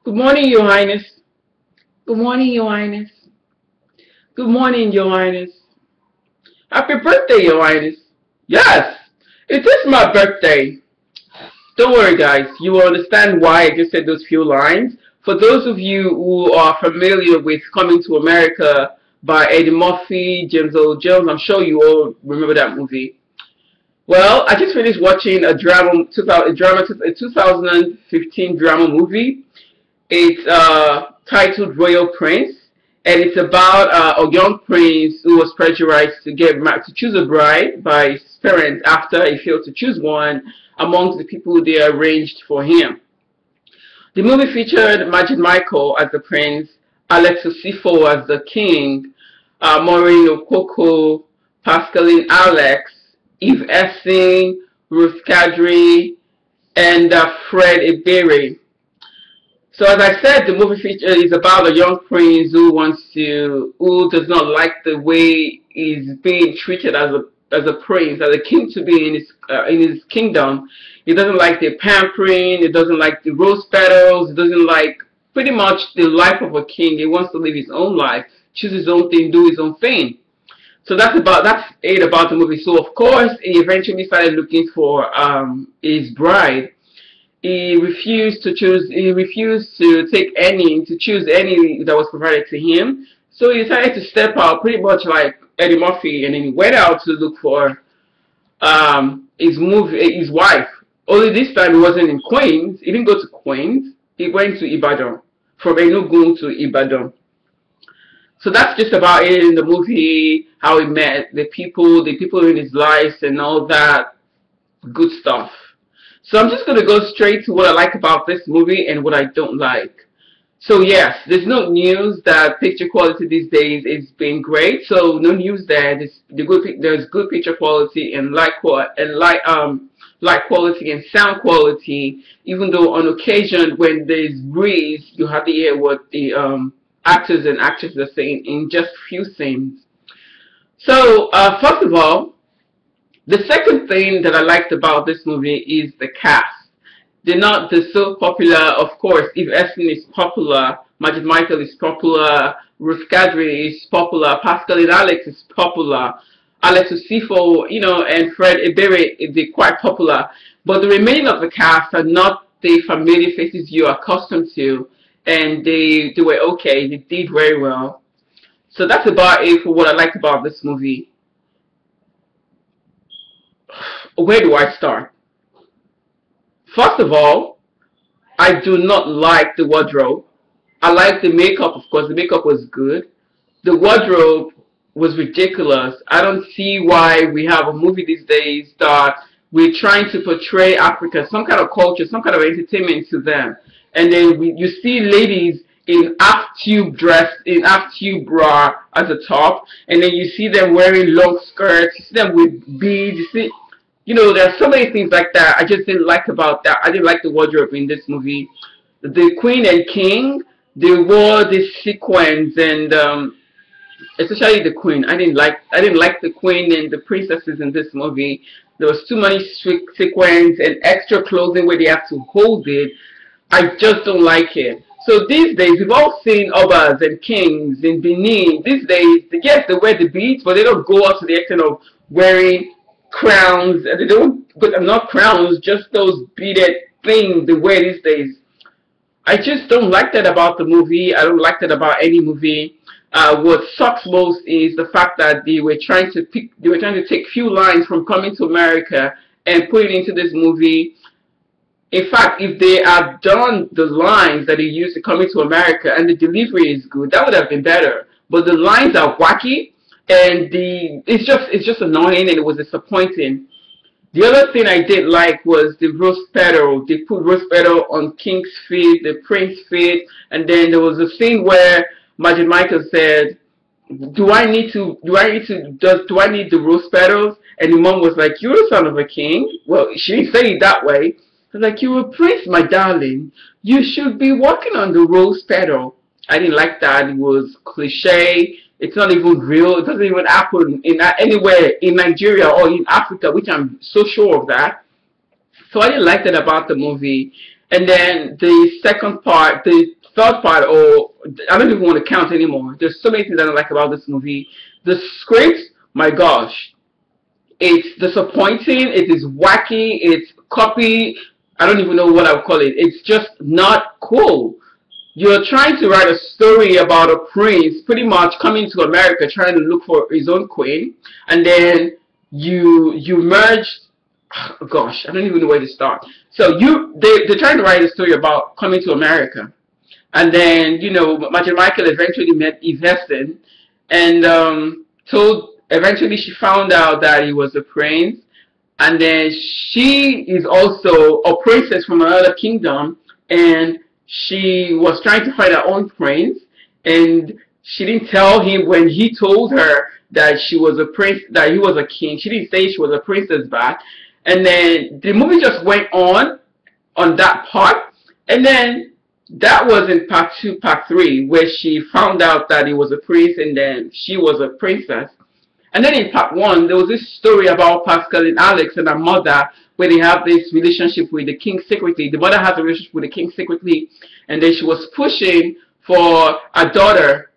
Good morning, Your Highness. Good morning, Your Highness. Good morning, Your Highness. Happy birthday, Your Highness. Yes, it is my birthday. Don't worry, guys. You will understand why I just said those few lines. For those of you who are familiar with Coming to America by Eddie Murphy, James Earl Jones, I'm sure you all remember that movie. Well, I just finished watching a 2015 drama movie. It's titled Royal Prince, and it's about a young prince who was pressurized to get married, to choose a bride by his parents after he failed to choose one amongst the people they arranged for him. The movie featured Majid as the prince, Usifo as the king, Maureen, Okpoko, Pascaline, Esin, Ruth, Kadiri, and Fred Ebere. So as I said, the movie feature is about a young prince who does not like the way he's being treated as a prince, as a king to be in his kingdom. He doesn't like the pampering. He doesn't like the rose petals. He doesn't like pretty much the life of a king. He wants to live his own life, choose his own thing, do his own thing. So that's it about the movie. So of course he eventually started looking for his bride. He refused to choose any that was provided to him. So he decided to step out, pretty much like Eddie Murphy, and then he went out to look for his wife. Only this time he wasn't in Queens. He didn't go to Queens. He went to Ibadan, from Enugu to Ibadan. So that's just about it in the movie, how he met the people in his life and all that good stuff. So I'm just going to go straight to what I like about this movie and what I don't like. So yes, there's no news that picture quality these days is being great. So no news there. There's good picture quality and light quality and sound quality. Even though on occasion when there's breeze, you have to hear what the actors and actresses are saying in just few scenes. So first of all, the second thing that I liked about this movie is the cast. They're so popular. Of course, if Esin is popular, Majid is popular, Ruth Kadiri is popular, Pascaline is popular, Usifo, and Fred Ebere, they're quite popular. But the remaining of the cast are not the familiar faces you are accustomed to, and they were okay. They did very well. So that's about it for what I like about this movie. Where do I start? First of all, I do not like the wardrobe. I like the makeup, of course. The makeup was good. The wardrobe was ridiculous. I don't see why we have a movie these days that we're trying to portray Africa, some kind of culture, some kind of entertainment to them. And then you see ladies in half-tube dress, in half-tube bra as a top, and then you see them wearing long skirts, you see them with beads, you see... there are so many things like that I just didn't like about that. I didn't like the wardrobe in this movie. The queen and king, they wore this sequins, and especially the queen. I didn't like the queen and the princesses in this movie. There was too many sequins and extra clothing where they have to hold it. I just don't like it. So these days, we've all seen obas and kings in Benin. These days, yes, they wear the beads, but they don't go up to the extent of wearing crowns. They don't, but not crowns, just those beaded things they wear these days. I just don't like that about the movie. I don't like that about any movie. What sucks most is the fact that they were trying to take few lines from Coming to America and put it into this movie. In fact, if they had done the lines that they used to Coming to America and the delivery is good, that would have been better. But the lines are wacky. And it's just annoying, and it was disappointing. The other thing I did like was the rose petal. They put rose petal on King's feet, the prince's feet, and then there was a scene where Majid said, do I need the rose petals? And the mom was like, you're the son of a king. Well, she didn't say it that way. She's like, you're a prince, my darling. You should be working on the rose petal. I didn't like that. It was cliche. It's not even real. It doesn't even happen anywhere in Nigeria or in Africa, which I'm so sure of that. So I didn't like that about the movie. And then the second part, the third part, or I don't even want to count anymore. There's so many things I don't like about this movie. The script, my gosh, it's disappointing. It is wacky. It's copy. I don't even know what I would call it. It's just not cool. You're trying to write a story about a prince pretty much coming to America trying to look for his own queen, and then you merge. Oh gosh, I don't even know where to start. So they're trying to write a story about coming to America, and then Majid Michael eventually met Esin, and eventually she found out that he was a prince, and then she is also a princess from another kingdom, and she was trying to find her own prince, and she didn't tell him when he told her that she was a prince, that he was a king. She didn't say she was a princess back. And then the movie just went on that part, and then that was in part 2, part 3, where she found out that he was a prince and then she was a princess. And then in part 1, there was this story about Pascaline and Alex and her mother, where they have this relationship with the king secretly. The mother has a relationship with the king secretly, and then she was pushing for a daughter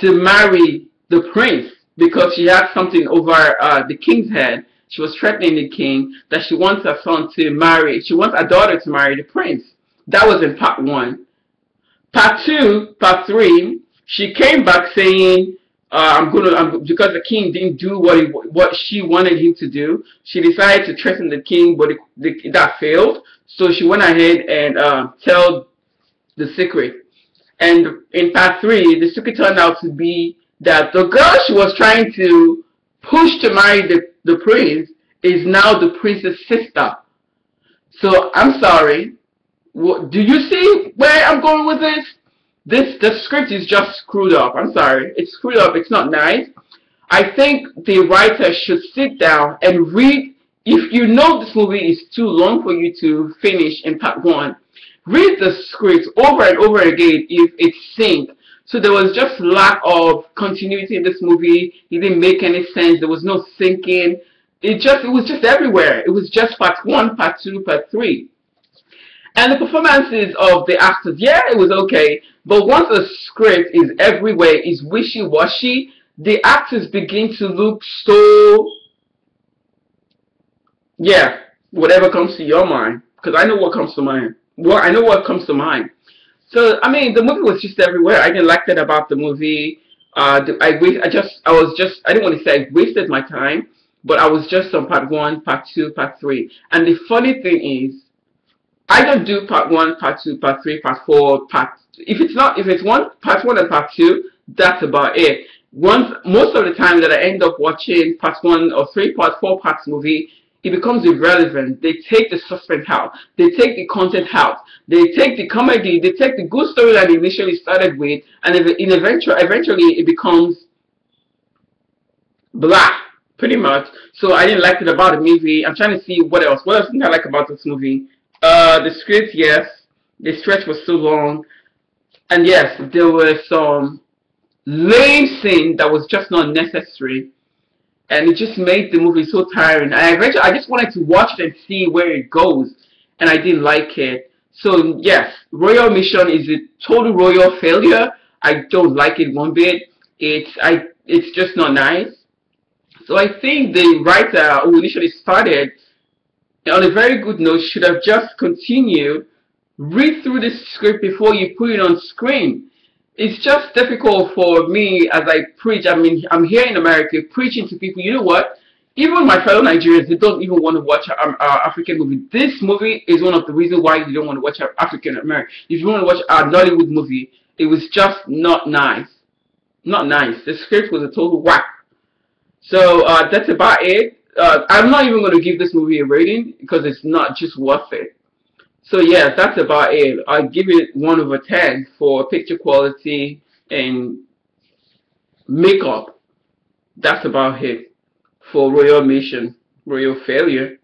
to marry the prince because she had something over the king's head. She was threatening the king that she wants her son to marry. She wants her daughter to marry the prince. That was in part 1. Part 2, part 3, she came back saying, because the king didn't do what she wanted him to do. She decided to threaten the king, but that failed. So she went ahead and told the secret. And in part 3, the secret turned out to be that the girl she was trying to push to marry the prince is now the prince's sister. So I'm sorry. Do you see where I'm going with this? The script is just screwed up. I'm sorry. It's screwed up. It's not nice. I think the writer should sit down and read. If you know this movie is too long for you to finish in part 1, read the script over and over again if it's synced. So there was just lack of continuity in this movie. It didn't make any sense. There was no syncing. It was just everywhere. It was just part 1, part 2, part 3. And the performances of the actors, yeah, it was okay. But once the script is everywhere, is wishy-washy, the actors begin to look so, yeah, whatever comes to your mind. Because I know what comes to mind. Well, I know what comes to mind. So, I mean, the movie was just everywhere. I didn't like that about the movie. I didn't want to say I wasted my time, but I was just on part 1, part 2, part 3. And the funny thing is, I don't do part 1, part 2, part 3, part 4, if it's part 1 and part 2, that's about it. Most of the time that I end up watching part 1 or 3 part 4 parts movie, it becomes irrelevant. They take the suspense out, they take the content out, they take the comedy, they take the good story that they initially started with, and eventually it becomes blah, pretty much. So I didn't like it about the movie. I'm trying to see what else did I like about this movie. The script, yes, the stretch was so long, and yes, there were some lame scene that was just not necessary, and it just made the movie so tiring. I just wanted to watch it and see where it goes, and I didn't like it. So yes, Royal Mission is a total royal failure. I don't like it one bit. It's just not nice. So I think the writer who initially started on a very good note should have just continued. Read through the script before you put it on screen. It's just difficult for me as I preach. I mean, I'm here in America preaching to people. You know what? Even my fellow Nigerians, they don't even want to watch African movie. This movie is one of the reasons why you don't want to watch African American. If you want to watch a Nollywood movie, it was just not nice. Not nice. The script was a total whack. So that's about it. I'm not even going to give this movie a rating because it's not just worth it. So yeah, that's about it. I give it 1/10 for picture quality and makeup. That's about it for Royal Mission, Royal Failure.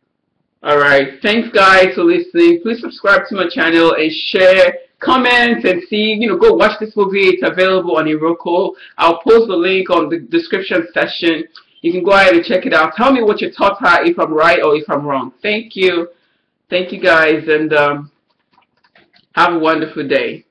Alright, thanks guys for listening. Please subscribe to my channel and share, comment, and see, go watch this movie. It's available on Iroko. I'll post the link on the description section. You can go ahead and check it out. Tell me what your thoughts are, if I'm right or if I'm wrong. Thank you. Thank you guys, and have a wonderful day.